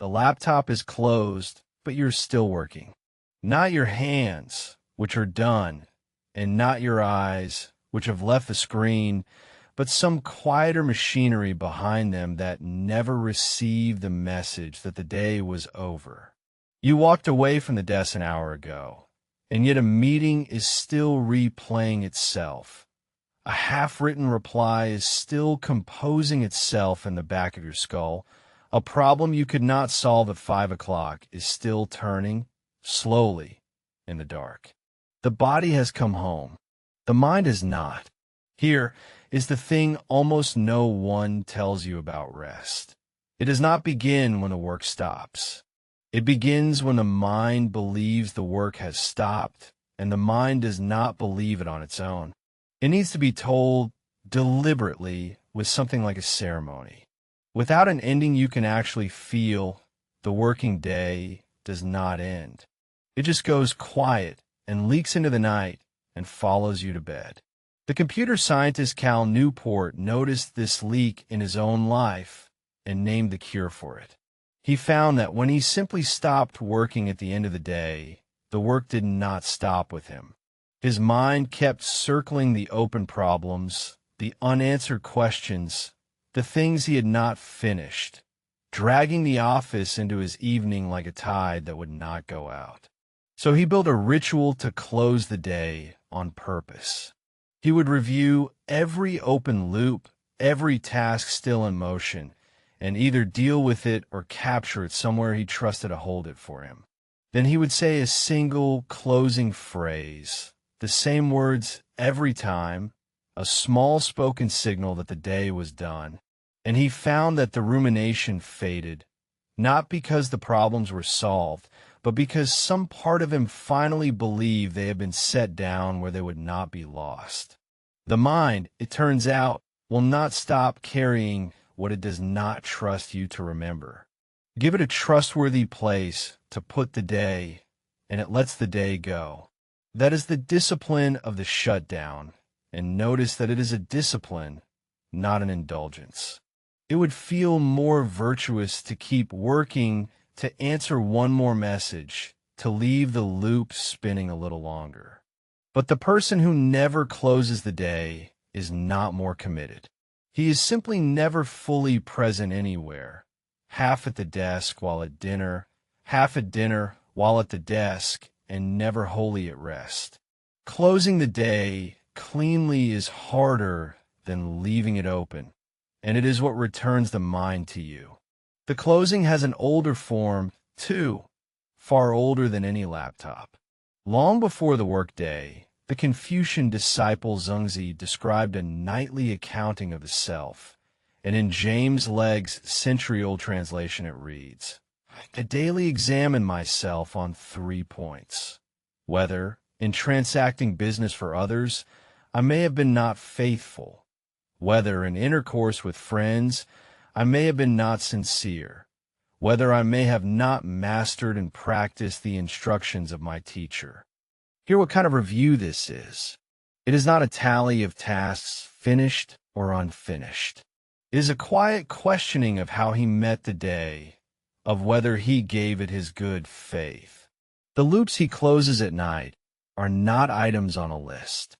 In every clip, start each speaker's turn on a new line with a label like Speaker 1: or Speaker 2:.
Speaker 1: The laptop is closed, but you're still working. Not your hands, which are done, and not your eyes, which have left the screen, but some quieter machinery behind them that never received the message that the day was over. You walked away from the desk an hour ago, and yet a meeting is still replaying itself. A half-written reply is still composing itself in the back of your skull. A problem you could not solve at 5 o'clock is still turning, slowly, in the dark. The body has come home. The mind has not. Here is the thing almost no one tells you about rest. It does not begin when the work stops. It begins when the mind believes the work has stopped, and the mind does not believe it on its own. It needs to be told deliberately with something like a ceremony. Without an ending you can actually feel, the working day does not end. It just goes quiet and leaks into the night and follows you to bed. The computer scientist Cal Newport noticed this leak in his own life and named the cure for it. He found that when he simply stopped working at the end of the day, the work did not stop with him. His mind kept circling the open problems, the unanswered questions, the things he had not finished, dragging the office into his evening like a tide that would not go out. So he built a ritual to close the day on purpose. He would review every open loop, every task still in motion, and either deal with it or capture it somewhere he trusted to hold it for him. Then he would say a single closing phrase, the same words every time, a small spoken signal that the day was done. And he found that the rumination faded, not because the problems were solved, but because some part of him finally believed they had been set down where they would not be lost. The mind, it turns out, will not stop carrying what it does not trust you to remember. Give it a trustworthy place to put the day, and it lets the day go. That is the discipline of the shutdown, and notice that it is a discipline, not an indulgence. It would feel more virtuous to keep working, to answer one more message, to leave the loop spinning a little longer. But the person who never closes the day is not more committed. He is simply never fully present anywhere, half at the desk while at dinner, half at dinner while at the desk, and never wholly at rest. Closing the day cleanly is harder than leaving it open, and it is what returns the mind to you. The closing has an older form, too, far older than any laptop. Long before the workday, the Confucian disciple Zengzi described a nightly accounting of the self, and in James Legg's century-old translation it reads, "I daily examine myself on 3 points. Whether, in transacting business for others, I may have been not faithful, whether in intercourse with friends I may have been not sincere, whether I may have not mastered and practiced the instructions of my teacher." Hear what kind of review this is. It is not a tally of tasks finished or unfinished. It is a quiet questioning of how he met the day, of whether he gave it his good faith. The loops he closes at night are not items on a list.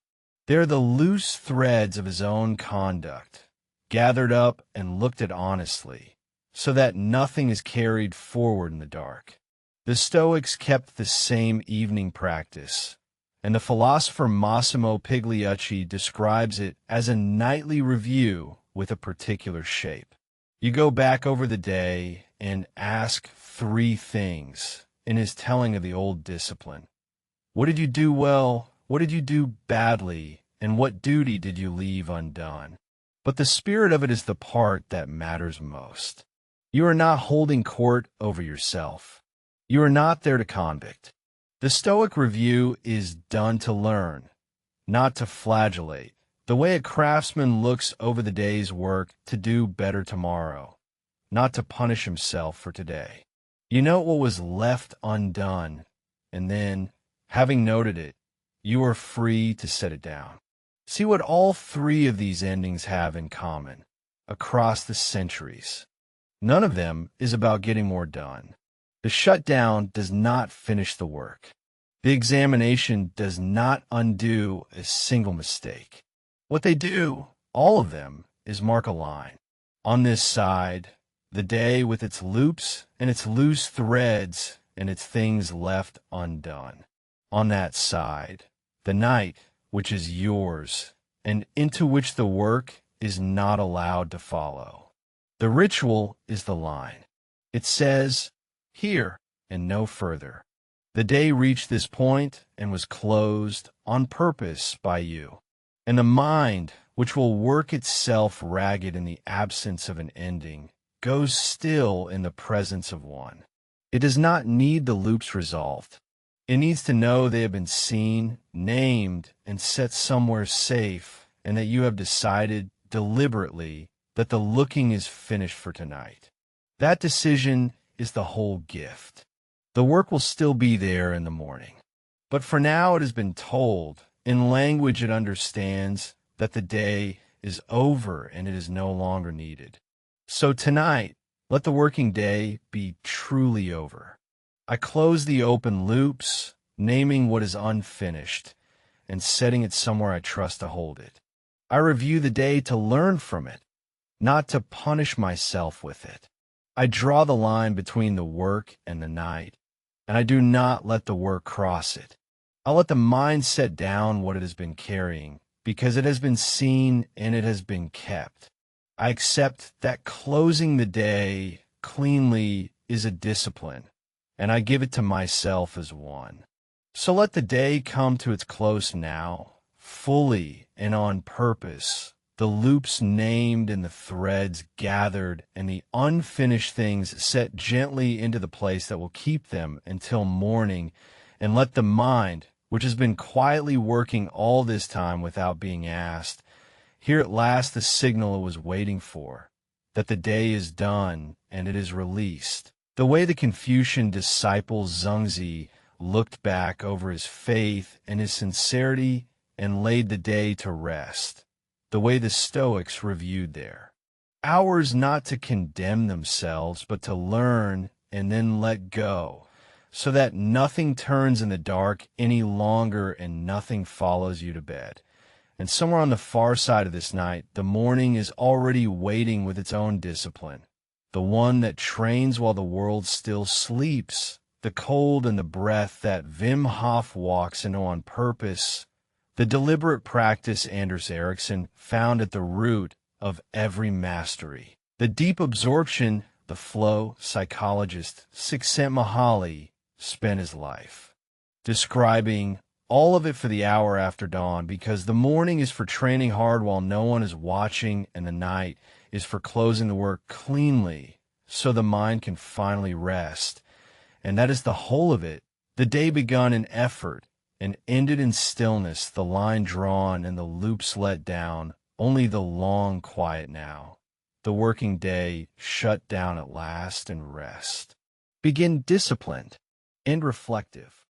Speaker 1: They're the loose threads of his own conduct, gathered up and looked at honestly, so that nothing is carried forward in the dark. The Stoics kept the same evening practice, and the philosopher Massimo Pigliucci describes it as a nightly review with a particular shape. You go back over the day and ask 3 things in his telling of the old discipline. What did you do well? What did you do badly? And what duty did you leave undone? But the spirit of it is the part that matters most. You are not holding court over yourself. You are not there to convict. The Stoic review is done to learn, not to flagellate, the way a craftsman looks over the day's work to do better tomorrow, not to punish himself for today. You note what was left undone, and then, having noted it, you are free to set it down. See what all 3 of these endings have in common, across the centuries. None of them is about getting more done. The shutdown does not finish the work. The examination does not undo a single mistake. What they do, all of them, is mark a line. On this side, the day with its loops and its loose threads and its things left undone. On that side, the night, which is yours, and into which the work is not allowed to follow. The ritual is the line. It says, here and no further. The day reached this point and was closed on purpose by you. And the mind, which will work itself ragged in the absence of an ending, goes still in the presence of one. It does not need the loops resolved. It needs to know they have been seen, named, and set somewhere safe, and that you have decided deliberately that the looking is finished for tonight. That decision is the whole gift. The work will still be there in the morning. But for now it has been told, in language it understands, that the day is over and it is no longer needed. So tonight, let the working day be truly over. I close the open loops, naming what is unfinished, and setting it somewhere I trust to hold it. I review the day to learn from it, not to punish myself with it. I draw the line between the work and the night, and I do not let the work cross it. I let the mind set down what it has been carrying, because it has been seen and it has been kept. I accept that closing the day cleanly is a discipline, and I give it to myself as one. So let the day come to its close now, fully and on purpose, the loops named and the threads gathered and the unfinished things set gently into the place that will keep them until morning, and let the mind, which has been quietly working all this time without being asked, hear at last the signal it was waiting for, that the day is done and it is released. The way the Confucian disciple Zengzi looked back over his faith and his sincerity and laid the day to rest. The way the Stoics reviewed there. Ours not to condemn themselves, but to learn and then let go, so that nothing turns in the dark any longer and nothing follows you to bed. And somewhere on the far side of this night, the morning is already waiting with its own discipline, the one that trains while the world still sleeps, the cold and the breath that Wim Hof walks into on purpose, the deliberate practice Anders Ericsson found at the root of every mastery, the deep absorption the flow psychologist Csikszentmihalyi spent his life, describing all of it for the hour after dawn, because the morning is for training hard while no one is watching, and the night is for closing the work cleanly so the mind can finally rest. And that is the whole of it. The day begun in effort and ended in stillness, the line drawn and the loops let down, only the long quiet now. The working day shut down at last and rest. Begin disciplined and reflective.